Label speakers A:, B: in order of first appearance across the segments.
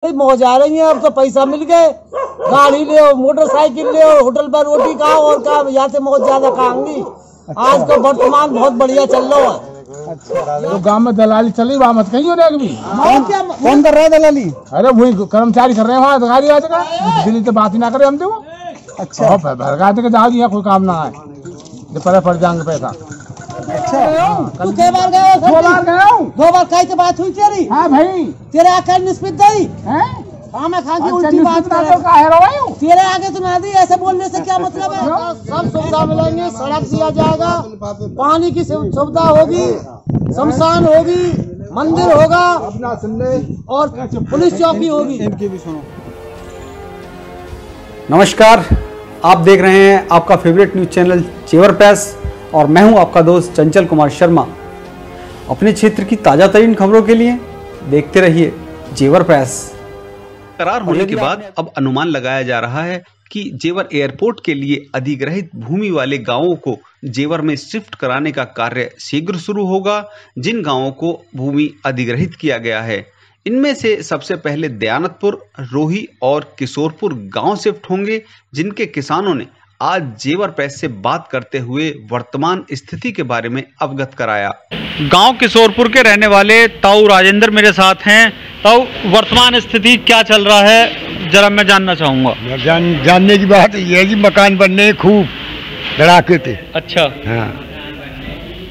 A: मौज आ रही है। अब तो पैसा मिल गए, गाड़ी ले, मोटरसाइकिल ले, होटल पर रोटी खाओ और का यहाँ से मौज ज्यादा खाएंगी। आज तो वर्तमान बहुत बढ़िया चल रहा है।
B: अच्छा, तो गांव में दलाली चली, वहाँ मत कहीं होने भी।
A: कौन कर रहा है दलाली?
B: अरे वही कर्मचारी कर रहे हैं वहाँ, गाड़ी आज का दिल्ली से बात ही ना करे हम तो। अच्छा, भरगा दे के जाओ, यहाँ कोई काम ना है, जो पड़ जाएंगे पैसा।
A: अच्छा, तू कई बार गया?
B: 2 बार गया हूँ।
A: 2 बार कहीं से बात हुई तेरी?
B: हाँ भाई,
A: तेरे आकर निष्पित दी
B: हैं?
A: हाँ, मैं खा की उल्टी बात कर रहा हूँ। तेरे आगे सुना दी, ऐसे बोलने से क्या मतलब है? सब सुविधा मिलेंगे, सड़क दिया जाएगा, पानी की सुविधा होगी, शमशान होगी, मंदिर होगा और पुलिस चौकी होगी।
C: नमस्कार, आप देख रहे हैं आपका फेवरेट न्यूज चैनल जेवर प्रेस और मैं हूं आपका दोस्त चंचल कुमार शर्मा। अपने क्षेत्र की ताज़ा तरीन खबरों के लिए देखते रहिए जेवर प्रेस।
D: करार होने के बाद अब अनुमान लगाया जा रहा है कि जेवर एयरपोर्ट के लिए अधिग्रहित भूमि वाले गांवों को जेवर में शिफ्ट कराने का कार्य शीघ्र शुरू होगा। जिन गांवों को भूमि अधिग्रहित किया गया है, इनमें से सबसे पहले दयानतपुर, रोही और किशोरपुर गांव शिफ्ट होंगे, जिनके किसानों ने आज जेवर प्रेस से बात करते हुए वर्तमान स्थिति के बारे में अवगत कराया।
E: गांव किशोरपुर के रहने वाले ताऊ राजेंद्र मेरे साथ हैं। ताऊ, वर्तमान स्थिति क्या चल रहा है, जरा मैं जानना चाहूँगा।
F: जानने की बात यह है कि मकान बनने खूब धड़ाके थे।
E: अच्छा,
F: हाँ,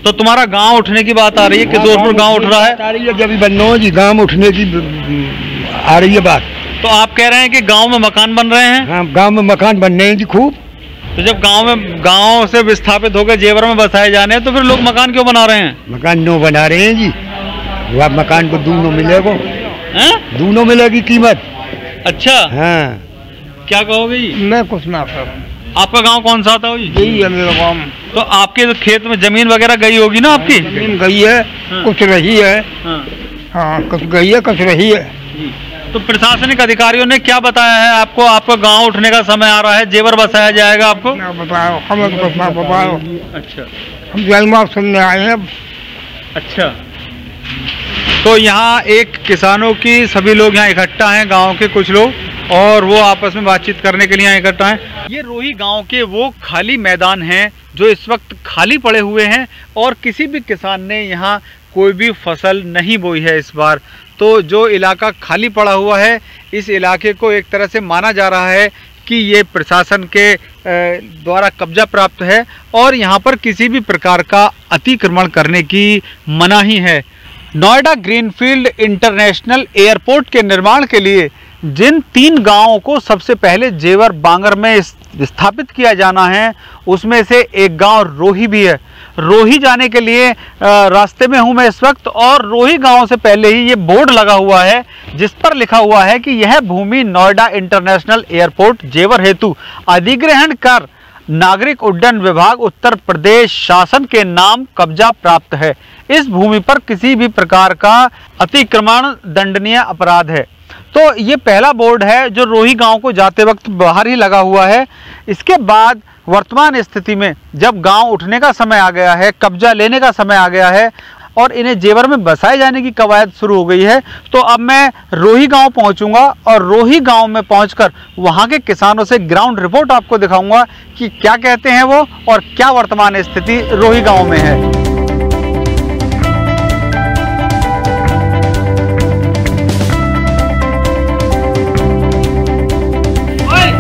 E: तो तुम्हारा गांव उठने की बात आ रही है, किशोरपुर गांव उठ रहा है?
F: आ रही है, जब बनना जी गांव उठने की आ रही है बात।
E: तो आप कह रहे हैं कि गांव में मकान बन रहे हैं?
F: हाँ, गांव में मकान बनने हैं जी खूब।
E: तो जब गांव से विस्थापित होकर जेवर में बसाए जाने हैं, तो फिर लोग मकान क्यों बना रहे हैं?
F: मकान नो बना रहे हैं जी, वह मकान को दूनो मिलेगा, दूनो मिलेगी कीमत।
E: अच्छा,
F: हाँ,
E: क्या कहोगे जी?
F: मैं कुछ ना करूँ।
E: आपका गांव कौन सा था जी?
F: यही है मेरा गाँव।
E: तो आपके खेत में जमीन वगैरह गई होगी ना आपकी?
F: जमीन गई है, कुछ रही है। हाँ, कुछ गई है, कुछ रही है।
E: तो प्रशासनिक अधिकारियों ने क्या बताया है आपको? आपका गांव उठने का समय आ रहा है, जेवर बसाया जाएगा आपको?
F: बताओ, हमें तो कुछ ना बताओ।
E: अच्छा,
F: हम जलमार्ग सुनने आए हैं।
E: अच्छा, तो यहाँ एक किसानों की सभी लोग यहाँ इकट्ठा हैं, गांव के कुछ लोग, और वो आपस में बातचीत करने के लिए यहाँ इकट्ठा हैं। ये रोही गांव के वो खाली मैदान हैं जो इस वक्त खाली पड़े हुए हैं और किसी भी किसान ने यहाँ कोई भी फसल नहीं बोई है इस बार। तो जो इलाका खाली पड़ा हुआ है, इस इलाके को एक तरह से माना जा रहा है कि ये प्रशासन के द्वारा कब्जा प्राप्त है और यहाँ पर किसी भी प्रकार का अतिक्रमण करने की मनाही है। नोएडा ग्रीनफील्ड इंटरनेशनल एयरपोर्ट के निर्माण के लिए जिन 3 गांवों को सबसे पहले जेवर बांगर में स्थापित किया जाना है, उसमें से एक गांव रोही भी है। रोही जाने के लिए रास्ते में हूं मैं इस वक्त, और रोही गांव से पहले ही ये बोर्ड लगा हुआ है जिस पर लिखा हुआ है कि यह भूमि नोएडा इंटरनेशनल एयरपोर्ट जेवर हेतु अधिग्रहण कर नागरिक उड्डयन विभाग उत्तर प्रदेश शासन के नाम कब्जा प्राप्त है। इस भूमि पर किसी भी प्रकार का अतिक्रमण दंडनीय अपराध है। तो ये पहला बोर्ड है जो रोही गांव को जाते वक्त बाहर ही लगा हुआ है। इसके बाद वर्तमान स्थिति में जब गांव उठने का समय आ गया है, कब्जा लेने का समय आ गया है और इन्हें जेवर में बसाए जाने की कवायद शुरू हो गई है, तो अब मैं रोही गांव पहुंचूंगा और रोही गांव में पहुंचकर वहां के किसानों से ग्राउंड रिपोर्ट आपको दिखाऊंगा कि क्या कहते हैं वो और क्या वर्तमान स्थिति रोही गांव में है।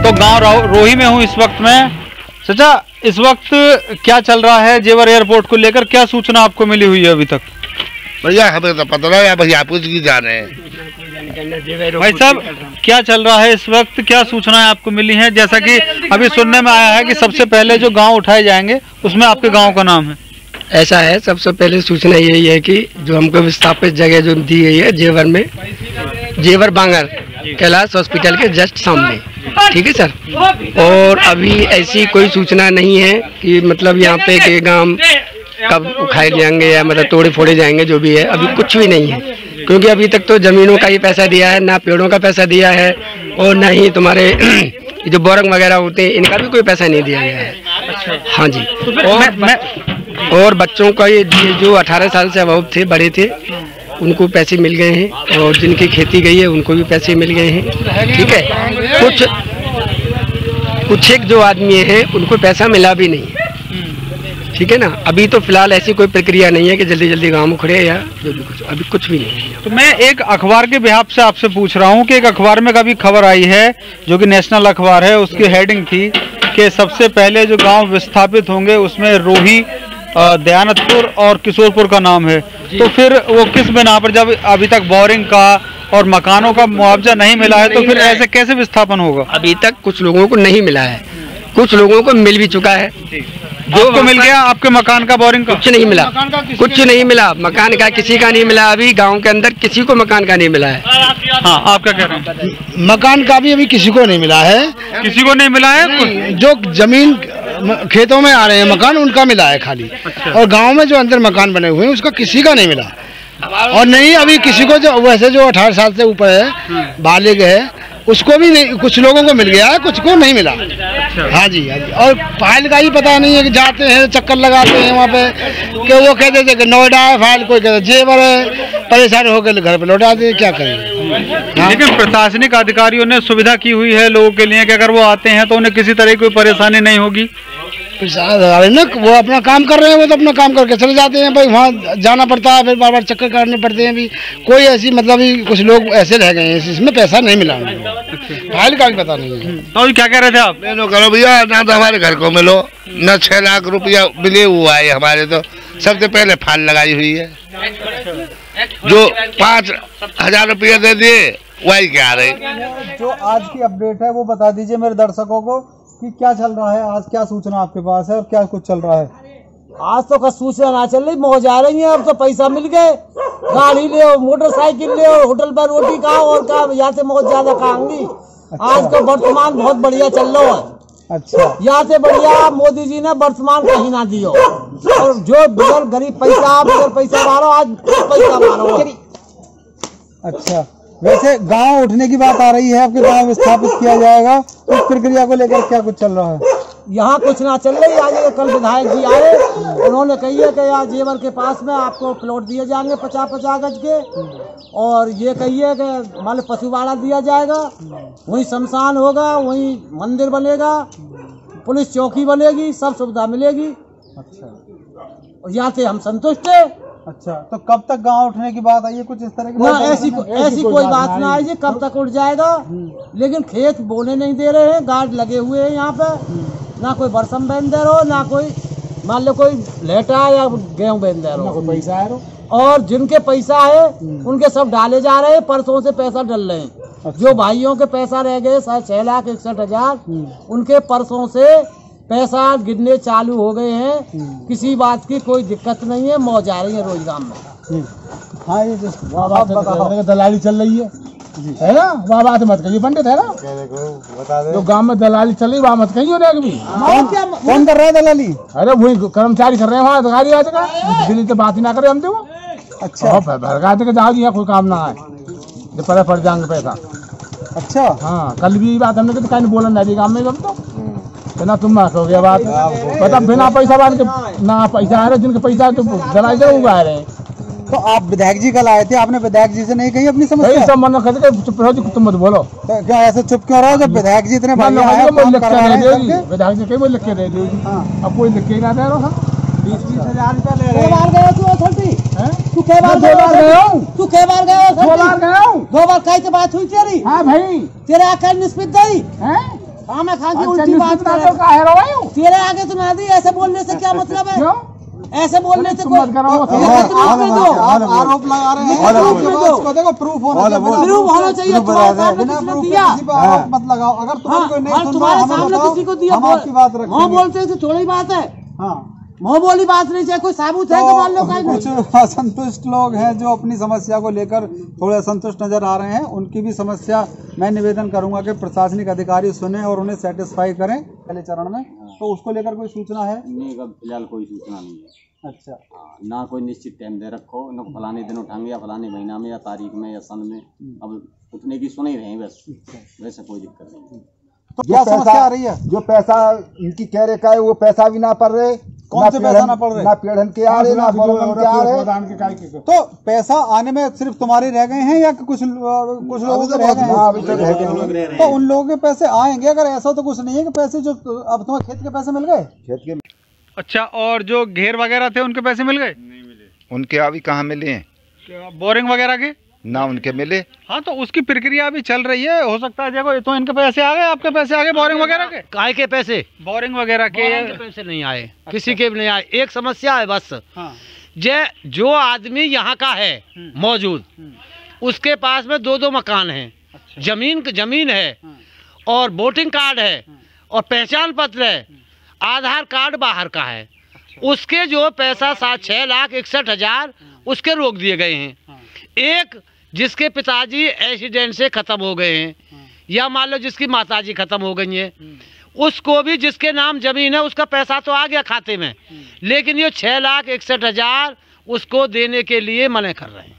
E: तो गांव रोही में हूँ इस वक्त में। चाचा, इस वक्त क्या चल रहा है जेवर एयरपोर्ट को लेकर, क्या सूचना आपको मिली हुई है अभी तक?
F: भैया हमें तो पता नहीं है, भैया पूछ की जा रहे हैं।
E: भाई साहब, क्या चल रहा है इस वक्त, क्या सूचनाएं आपको मिली हैं? जैसा कि अभी सुनने में आया है कि सबसे पहले जो गांव उठाए जाएंगे उसमें आपके गांव का नाम है।
G: ऐसा है, सबसे पहले सूचना यही है कि जो हमको विस्थापित जगह जो दी गई है जेवर में, जेवर बांगर कैलाश हॉस्पिटल के जस्ट सामने, ठीक है सर। और अभी ऐसी कोई सूचना नहीं है कि मतलब यहाँ पे के गांव कब उखाए जाएंगे या मतलब तोड़े फोड़े जाएंगे, जो भी है अभी कुछ भी नहीं है, क्योंकि अभी तक तो जमीनों का ही पैसा दिया है, ना पेड़ों का पैसा दिया है और ना ही तुम्हारे जो बोरंग वगैरह होते हैं इनका भी कोई पैसा नहीं दिया गया है। हाँ जी, और बच्चों का ये जो 18 साल से अबव थे, बड़े थे, उनको पैसे मिल गए हैं, और जिनकी खेती गई है उनको भी पैसे मिल गए हैं। ठीक है, कुछ एक जो आदमी हैं उनको पैसा मिला भी नहीं है। ठीक है ना, अभी तो फिलहाल ऐसी कोई प्रक्रिया नहीं है कि जल्दी जल्दी गाँव उखड़े या जो भी कुछ, अभी कुछ भी नहीं है।
E: तो मैं एक अखबार के बिहाफ से आपसे पूछ रहा हूँ कि एक अखबार में कभी खबर आई है जो कि नेशनल अखबार है, उसकी हेडिंग थी कि सबसे पहले जो गांव विस्थापित होंगे उसमें रोही, दयानतपुर और किशोरपुर का नाम है। तो फिर वो किस बिना पर, जब अभी तक बोरिंग का और मकानों का मुआवजा नहीं मिला है तो फिर ऐसे कैसे विस्थापन होगा?
G: अभी तक कुछ लोगों को नहीं मिला है, कुछ लोगों को मिल भी चुका है।
E: जो आपको मिल गया, आपके मकान का, बोरिंग का?
G: कुछ नहीं मिला, कुछ नहीं मिला, मकान का किसी का नहीं मिला। अभी गांव के अंदर किसी को मकान का नहीं मिला है।
E: हाँ, आप क्या कह रहे हैं?
A: मकान का भी अभी किसी को नहीं मिला है।
E: किसी को नहीं मिला है?
A: जो जमीन खेतों में आ रहे हैं मकान उनका मिला है खाली। और गांव में जो अंदर मकान बने हुए हैं उसका किसी का नहीं मिला। और नहीं अभी किसी को, जो वैसे जो 18 साल से ऊपर है, बालिग है, उसको भी नहीं, कुछ लोगों को मिल गया है, कुछ को नहीं मिला। हाँ जी, हाँ जी। और फाइल का ही पता नहीं है कि जाते हैं चक्कर लगाते हैं वहाँ पे कि वो कहते थे कि नोएडा है फाइल, कोई कहते जेवर है, परेशान होकर घर पे लौटा दे, क्या करें।
E: लेकिन प्रशासनिक अधिकारियों ने सुविधा की हुई है लोगों के लिए कि अगर वो आते हैं तो उन्हें किसी तरह की कोई परेशानी नहीं होगी।
A: ना वो अपना काम कर रहे हैं, वो तो अपना काम करके चले जाते हैं भाई, वहाँ जाना पड़ता है, फिर बार बार चक्कर काटने पड़ते हैं। भी कोई ऐसी मतलब कुछ लोग ऐसे रह गए हैं इसमें पैसा नहीं मिला, फाइल का भी पता नहीं है।
E: तो क्या कह रहे थे आप?
F: करो भैया, ना तो हमारे घर को मिलो, न 6 लाख रुपया मिले हुआ है हमारे, तो सबसे पहले फाइल लगाई हुई है। जो 5,000 रुपया दे दिए वही क्या रहे।
C: जो आज की अपडेट है वो बता दीजिए मेरे दर्शकों को कि क्या चल रहा है आज, क्या सूचना आपके पास है और क्या कुछ चल रहा है?
A: आज तो का सूचना ना चल रही, मौज आ रही है। अब तो पैसा मिल गए, गाड़ी ले, मोटरसाइकिल ले, होटल पर रोटी खाओ, और क्या यहाँ से मौज ज्यादा खाएंगी। आज तो वर्तमान बहुत बढ़िया चल रहा है।
C: अच्छा,
A: यहाँ से बढ़िया मोदी जी ने वर्तमान कहीं ना दियो। और जो बुजुर्ग गरीब पैसा मारो, आज पैसा मारो।
C: अच्छा। वैसे गांव उठने की बात आ रही है, आपके गांव विस्थापित किया जाएगा, उस प्रक्रिया को लेकर क्या कुछ चल रहा है?
A: यहाँ कुछ ना चल रही। आज कल विधायक जी आए, उन्होंने कही है कि यहाँ जेवर के पास में आपको प्लॉट दिए जाएंगे 50-50 गज के, और ये कहिए कि मान लो पशुवाड़ा दिया जाएगा, वहीं शमशान होगा, वहीं मंदिर बनेगा, पुलिस चौकी बनेगी, सब सुविधा मिलेगी।
C: अच्छा,
A: और यहाँ से हम संतुष्ट है।
C: अच्छा, तो कब तक गांव उठने की बात आई है? कुछ इस तरह की
A: ना ऐसी कोई बात ना आई जी, कब तक उठ जाएगा। लेकिन खेत बोने नहीं दे रहे हैं, गार्ड लगे हुए हैं यहाँ पे, ना कोई बरसम बेन दे रहो, ना कोई मान लो कोई लेटा या गेहूं बेन दे रहो,
C: पैसा है।
A: और जिनके पैसा है उनके सब डाले जा रहे हैं, परसों से पैसा डल रहे हैं।
C: अच्छा।
A: जो भाइयों के पैसा रह गए 6,61,000, उनके परसों से पैसा गिरने चालू हो गए हैं। किसी बात की कोई दिक्कत नहीं है, मौज आ रही है रोजगार में।
C: हाँ, ये जो दलाली चल रही है ना, वह बात मत कहिए पंडित, है ना, बता दे। जो गांव में दलाली चल रही वहाँ मत कहिए। कौन कर रहा है दलाली? अरे वही कर्मचारी कर रहे हैं, वहाँ अधिकारी आ जाएगा, दिल्ली से बात ही ना करे हम तो। अच्छा, भड़का दे के जाओ जी, यहाँ कोई काम ना है, जब पता पड़ जाएंगे पैसा। अच्छा, हाँ, कल भी यही बात हमने कही, कहीं बोला नहीं गाँव में, हम तो ना तुम हो गया बात, मतलब बिना पैसा बात के ना पैसा आ रहे, जिनके पैसा तो दलाई से वो आ रहे हैं। तो आप विधायक जी कल आए थे, आपने विधायक जी से नहीं कही अपनी समस्या? सब मना करके चुप रहो जी, तुम मत बोलो। तो क्या ऐसे चुप क्यों रहो जब विधायक जी इतने विधायक जी कहीं लिख के दे दो जी। अब कोई लिख के ही ना दे रहा। 20,000 रुपया ले रहे हैं। तू कै बार गया? 2 बार गया हूँ। 2 बार कहीं से बात हुई तेरी? हाँ भाई, तेरे आकर निष्पित गई हाँ, मैं खा की उल्टी बात कर रहा हूँ। तेरे आगे सुना दी, ऐसे बोलने से क्या मतलब है? ऐसे बोलने से कोई आरोप लगा रहे हैं, प्रूफ होना चाहिए। मत लगाओ, अगर तुम्हारे सामने किसी को दिया हाँ बोलते तो थोड़ी बात है। मुँह बोली बात नहीं चाहिए, कोई साबुत है तो मान लो। कुछ असंतुष्ट लोग हैं जो अपनी समस्या को लेकर थोड़े असंतुष्ट नजर आ रहे हैं, उनकी भी समस्या मैं निवेदन करूंगा कि प्रशासनिक अधिकारी सुने और उन्हें सेटिस्फाई करें पहले चरण में। तो उसको लेकर कोई सूचना है?
H: नहीं, फिलहाल कोई सूचना नहीं है।
C: अच्छा,
H: ना कोई निश्चित टाइम दे रखो, न फलाने दिन उठाएंगे या फलाने महीना में या तारीख में या सन में, अब उठने की सुन ही रहे हैं बस, वैसे कोई दिक्कत नहीं।
C: तो क्या समस्या आ रही है? जो पैसा इनकी कह रहे का है वो पैसा भी ना पड़ रहे,
I: कौन से पैसा ना पड़ रहे,
B: ना पेड़न के आ रहे ना बोरन के आ रहे।
I: तो पैसा आने में सिर्फ तुम्हारे रह गए हैं या कुछ लोगों के रह गए हैं? तो उन लोगों के पैसे आएंगे। अगर ऐसा तो कुछ नहीं है कि पैसे जो अब तुम्हें खेत के पैसे मिल गए,
B: खेत के।
E: अच्छा, और जो घेर वगैरह थे उनके पैसे मिल गए?
J: नहीं मिले। उनके अभी कहाँ मिले हैं?
E: बोरिंग वगैरह के
J: ना उनके मिले।
E: हाँ, तो उसकी प्रक्रिया अभी चल रही है। हो सकता है देखो, तो इनके पैसे आ गए, आपके पैसे आ गए बोरिंग वगैरह के?
K: काय के पैसे?
E: बोरिंग वगैरह के
K: पैसे नहीं आए। अच्छा। किसी के भी नहीं आए। एक समस्या है बस।
E: हाँ।
K: जो आदमी यहाँ का है मौजूद, उसके पास में 2-2 मकान हैं। अच्छा। जमीन है और वोटिंग कार्ड है और पहचान पत्र है, आधार कार्ड बाहर का है। उसके जो पैसा 6,61,000 उसके रोक दिए गए हैं। एक जिसके पिताजी एक्सीडेंट से खत्म हो गए हैं, या मान लो जिसकी माताजी खत्म हो गई है, उसको भी जिसके नाम जमीन है उसका पैसा तो आ गया खाते में, लेकिन ये 6,61,000 उसको देने के लिए मना कर रहे हैं।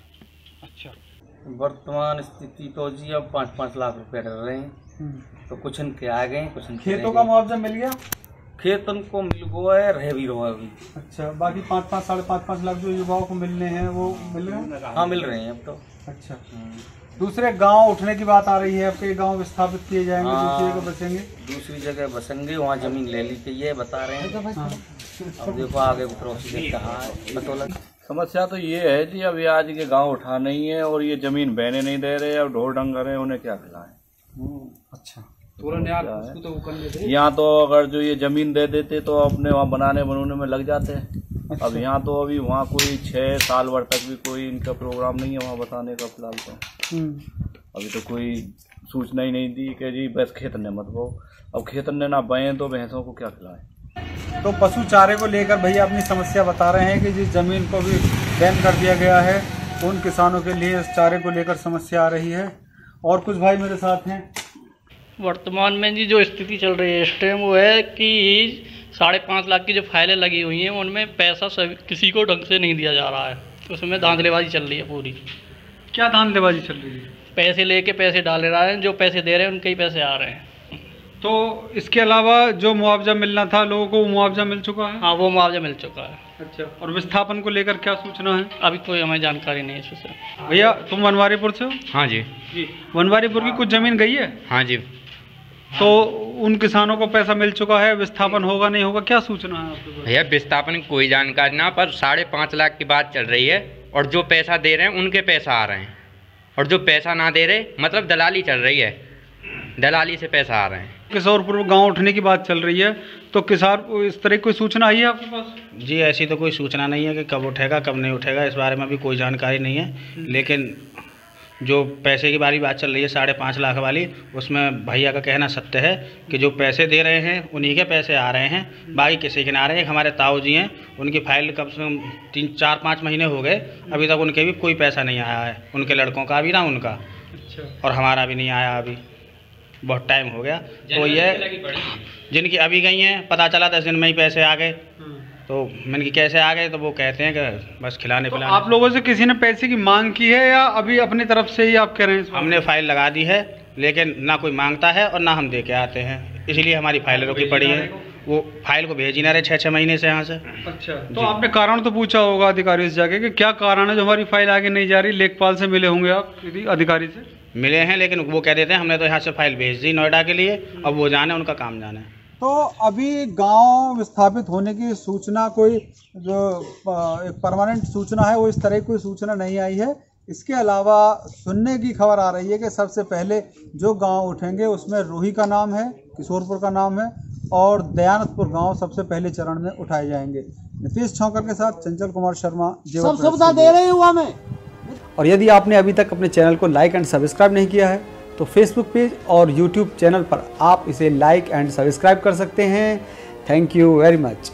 E: अच्छा,
L: वर्तमान स्थिति तो जी अब 5-5 लाख रुपए डर रहे हैं। तो कुछ इनके आ गए, कुछ इनके
E: खेतों का मुआवजा मिल गया?
L: खेत उनको मिल गया है, रह भी रहा है अभी।
E: अच्छा, बाकी 5-5 साढ़े 5-5 लाख जो युवाओं को मिलने हैं वो मिल रहे हैं?
L: हाँ, मिल रहे हैं अब तो।
E: अच्छा, दूसरे गांव उठने की बात आ रही है, आपके गांव विस्थापित किए जाएंगे? दूसरी जगह बसेंगे?
L: दूसरी जगह बसेंगे, वहाँ जमीन ले ली थी, ये बता रहे हैं। हाँ। अब देखो आगे प्रोसीजर कहाँ है, बतौला।
M: समस्या तो ये है जी, अभी आज के गांव उठा नहीं है और ये जमीन बहने नहीं दे रहे, अब ढोर डंगर है, उन्हें क्या खिलाएं।
E: अच्छा,
M: यहाँ तो अगर जो ये जमीन दे देते तो अपने वहाँ बनाने में लग जाते हैं। अच्छा। अब यहाँ तो अभी वहाँ कोई 6 साल भर तक भी कोई इनका प्रोग्राम नहीं है वहाँ बताने का फिलहाल तो। अभी तो कोई सूचना ही नहीं दी कि जी बस खेत ने मत बो। अब खेत ने ना बहे तो भैंसों को क्या खिलाएं।
E: तो पशु चारे को लेकर भैया अपनी समस्या बता रहे हैं कि जिस जमीन को भी बैन कर दिया गया है, उन किसानों के लिए इस चारे को लेकर समस्या आ रही है। और कुछ भाई मेरे साथ हैं।
N: वर्तमान में जी जो स्थिति चल रही है इस टाइम वो है कि 5.5 लाख की जो फाइलें लगी हुई हैं उनमें पैसा किसी को ढंग से नहीं दिया जा रहा है। तो उसमें धांधलेबाजी चल रही है पूरी।
E: क्या धांधलेबाजी चल रही है?
N: पैसे लेके पैसे डाल रहे हैं, जो पैसे दे रहे हैं उनके ही पैसे आ रहे हैं।
E: तो इसके अलावा जो मुआवजा मिलना था लोगों को, वो मुआवजा मिल चुका है?
N: हाँ, वो मुआवजा मिल चुका है।
E: अच्छा, और विस्थापन को लेकर क्या सूचना है?
N: अभी कोई हमें जानकारी नहीं है इससे।
E: भैया तुम वनवारीपुर से हो?
O: हाँ जी।
E: वनवारीपुर की कुछ जमीन गई है?
O: हाँ जी।
E: तो उन किसानों को पैसा मिल चुका है, विस्थापन होगा नहीं होगा, क्या सूचना है आपके?
O: भैया विस्थापन की कोई जानकारी ना, पर 5.5 लाख की बात चल रही है और जो पैसा दे रहे हैं उनके पैसा आ रहे हैं, और जो पैसा ना दे रहे मतलब दलाली चल रही है, दलाली से पैसा आ रहे हैं।
E: किशोरपुर गांव उठने की बात चल रही है, तो किसान इस तरह की कोई सूचना आई है आपके पास?
P: जी ऐसी तो कोई सूचना नहीं है कि कब उठेगा कब नहीं उठेगा, इस बारे में भी कोई जानकारी नहीं है। लेकिन जो पैसे की बात चल रही है 5.5 लाख वाली, उसमें भैया का कहना सत्य है कि जो पैसे दे रहे हैं उन्हीं के पैसे आ रहे हैं, बाकी किसी के ना आ रहे हैं। हमारे ताऊ जी हैं, उनकी फाइल कम से कम 3-4-5 महीने हो गए, अभी तक उनके भी कोई पैसा नहीं आया है, उनके लड़कों का भी ना उनका। अच्छा। और हमारा भी नहीं आया, अभी बहुत टाइम हो गया। तो ये जिनकी अभी गई हैं, पता चला 10 दिन में ही पैसे आ गए। तो मैंने कि कैसे आ गए, तो वो कहते हैं कि बस खिलाने पिलाने।
E: आप लोगों से किसी ने पैसे की मांग की है या अभी अपनी तरफ से ही आप कह रहे हैं?
P: हमने फाइल लगा दी है, लेकिन ना कोई मांगता है और ना हम दे के आते हैं, इसलिए हमारी फाइल रुकी पड़ी है। वो फाइल को भेज ही ना रहे 6-6 महीने से यहाँ से।
E: अच्छा, तो आपने कारण तो पूछा होगा अधिकारियों से जाके कि क्या कारण है जो हमारी फाइल आगे नहीं जा रही? लेखपाल से मिले होंगे आप अधिकारी से?
P: मिले हैं, लेकिन वो कह देते हैं हमने तो यहाँ से फाइल भेज दी नोएडा के लिए, अब वो जाने उनका काम जाने।
I: तो अभी गांव विस्थापित होने की सूचना, कोई जो एक परमानेंट सूचना है वो इस तरह की कोई सूचना नहीं आई है। इसके अलावा सुनने की खबर आ रही है कि सबसे पहले जो गांव उठेंगे उसमें रोही का नाम है, किशोरपुर का नाम है और दयानतपुर गांव सबसे पहले चरण में उठाए जाएंगे। नीतीश छौकर के साथ चंचल कुमार शर्मा,
A: सब सुविधा दे रहे हुआ में।
C: और यदि आपने अभी तक अपने चैनल को लाइक एंड सब्सक्राइब नहीं किया है तो फेसबुक पेज और यूट्यूब चैनल पर आप इसे लाइक एंड सब्सक्राइब कर सकते हैं। Thank you very much.